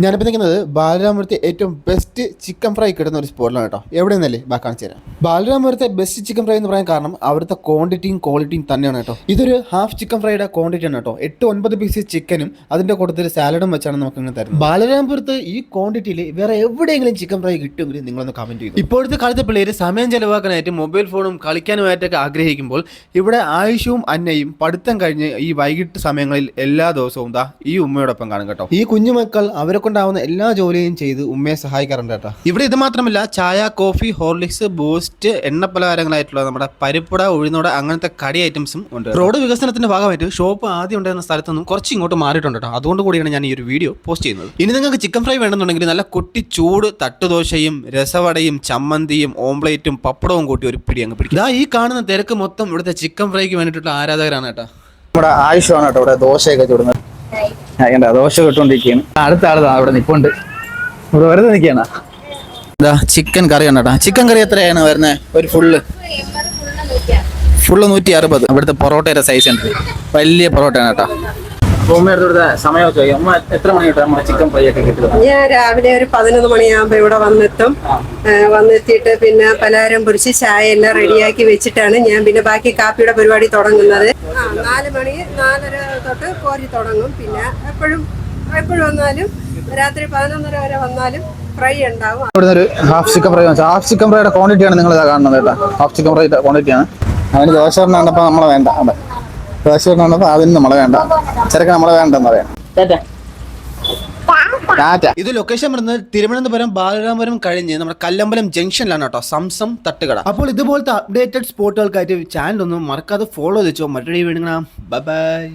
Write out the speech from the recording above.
ഞാനിപ്പോൾ നിൽക്കുന്നത് ബാലരാമപുരത്തെ ഏറ്റവും ബെസ്റ്റ് ചിക്കൻ ഫ്രൈ കിട്ടുന്ന ഒരു സ്പോട്ടിലാണ് കേട്ടോ. എവിടെ നിന്നല്ലേ കാണിച്ചു തരാം. ബാലരാമപുരത്തെ ബെസ്റ്റ് ചിക്കൻ ഫ്രൈ എന്ന് പറയാൻ കാരണം അവിടുത്തെ ക്വാളിറ്റിയും തന്നെയാണ് കേട്ടോ. ഇതൊരു ഹാഫ് ചിക്കൻ ഫ്രൈയുടെ ക്വാണ്ടിറ്റി ആണ് കേട്ടോ. 8-9 പീസ് ചിക്കനും അതിന്റെ കൂട്ടത്തിൽ സാലഡും വെച്ചാണ് നമുക്ക് ഇങ്ങനെ തരുന്നത്. ബാലരാമപുരത്ത് ഈ ക്വാണ്ടിറ്റിയിൽ വേറെ എവിടെയെങ്കിലും ചിക്കൻ ഫ്രൈ കിട്ടുമെങ്കിൽ നിങ്ങളൊന്ന് കമന്റ് ചെയ്തു. ഇപ്പോഴത്തെ കാലത്തെ പിള്ളേർ സമയം ചെലവാക്കാനായിട്ട് മൊബൈൽ ഫോണും കളിക്കാനുമായിട്ടൊക്കെ ആഗ്രഹിക്കുമ്പോൾ ഇവിടെ ആയുഷവും അന്നയും പഠിത്തം കഴിഞ്ഞ് ഈ വൈകിട്ട് സമയങ്ങളിൽ എല്ലാ ദിവസവും ഈ ഉമ്മയോടൊപ്പം കാണും കേട്ടോ. ഈ കുഞ്ഞുമക്കൾ അവരെ കൊണ്ടാവുന്ന എല്ലാ ജോലിയും ചെയ്ത് ഉമ്മയെ സഹായിക്കാറുണ്ട് കേട്ടോ. ഇവിടെ ഇത് മാത്രമല്ല, ചായ, കോഫി, ഹോർലിക്സ്, ബൂസ്റ്റ്, എണ്ണ പലഹാരങ്ങളായിട്ടുള്ള നമ്മുടെ പരിപ്പുട, ഉഴുന്നോട അങ്ങനത്തെ കടി ഐറ്റംസും ഉണ്ട്. റോഡ് വികസനത്തിന്റെ ഭാഗമായിട്ട് ഷോപ്പ് ആദ്യം ഉണ്ടായിരുന്ന സ്ഥലത്തു നിന്നും കുറച്ച് ഇങ്ങോട്ട് മാറിയിട്ടുണ്ട് കേട്ടോ. അതുകൊണ്ട് കൂടിയാണ് ഞാൻ ഈ ഒരു വീഡിയോ പോസ്റ്റ് ചെയ്യുന്നത്. ഇനി നിങ്ങൾക്ക് ചിക്കൻ ഫ്രൈ വേണമെന്നുണ്ടെങ്കിൽ നല്ല കുട്ടി ചൂട് തട്ടുദോശയും രസവടയും ചമ്മന്തിയും ഓംപ്ലേറ്റും പപ്പടവും കൂട്ടി ഒരു പിടി അങ്ങ് പിടിക്കും. ഈ കാണുന്ന തിരക്ക് മൊത്തം ഇവിടുത്തെ ചിക്കൻ ഫ്രൈക്ക് വേണ്ടിയിട്ടുള്ള ആരാധകരാണ് കേട്ടോ. നമ്മുടെ ആയുഷമാണ് കേട്ടോ ഇവിടെ ദോശയൊക്കെ ചൂടുന്നത്. ദോശ കിട്ടുകൊണ്ടിരിക്കുകയാണ്. അടുത്ത ആളതാ അവിടെ നിപ്പുണ്ട്. ഇവിടെ വെറുതെ നിൽക്കുകയാണ്. ചിക്കൻ കറിയാണ് കേട്ടോ. ചിക്കൻ കറി എത്രയാണ് വരുന്നത്? ഒരു ഫുള്ള് 160. ഇവിടുത്തെ പൊറോട്ടയുടെ സൈസ് ഉണ്ട്, വലിയ പൊറോട്ടയാണ് കേട്ടോ. സമയമൊക്കെ എത്ര മണി തൊട്ട് നമ്മുടെ ചിക്കൻ ഫ്രൈ ഒക്കെ കിട്ടുന്നത്? ഞാൻ രാവിലെ ഒരു 11 മണിയാകുമ്പോ ഇവിടെ വന്നെത്തും. വന്നെത്തിയിട്ട് പിന്നെ പലഹാരം പൊരിച്ച് ചായ എല്ലാം റെഡിയാക്കി വെച്ചിട്ടാണ് ഞാൻ പിന്നെ ബാക്കി കാപ്പിയുടെ പരിപാടി തുടങ്ങുന്നത്. 4 മണി 4:30 തൊട്ട് കോരി തുടങ്ങും. പിന്നെ എപ്പോഴും വന്നാലും രാത്രി 11:30 വരെ വന്നാലും ഫ്രൈ ഉണ്ടാവും. ഇവിടുന്ന് ഒരു half chicken fry, half chicken ഫ്രൈയുടെ ക്വാണ്ടിറ്റിയാണ് നിങ്ങൾ കാണുന്നത് കേട്ടോ. ഹാഫ് ചിക്കൻ ഫ്രൈയുടെ ക്വാണ്ടിറ്റിയാണ്. അതിന് ദോശ കണ്ടപ്പോൾ നമ്മളെ വേണ്ട, ദോശ കണ്ടപ്പോൾ അതിന് നമ്മളെ വേണ്ട, ചെറുക്കൻ നമ്മളെ വേണ്ടെന്ന് പറയാം. ഇത് ലൊക്കേഷൻ വരുന്നത് തിരുവനന്തപുരം ബാലരാമപുരം കഴിഞ്ഞ് നമ്മുടെ കല്ലമ്പലം ജംഗ്ഷനിലാണ് കേട്ടോ, സംസം തട്ടുകട. അപ്പോൾ ഇതുപോലത്തെ അപ്ഡേറ്റഡ് സ്പോട്ടുകൾക്കായിട്ട് ചാനൽ ഒന്നും മറക്കാതെ ഫോളോ ചെയ്തോ. മറ്റൊരു വീഡിയോ. Bye bye.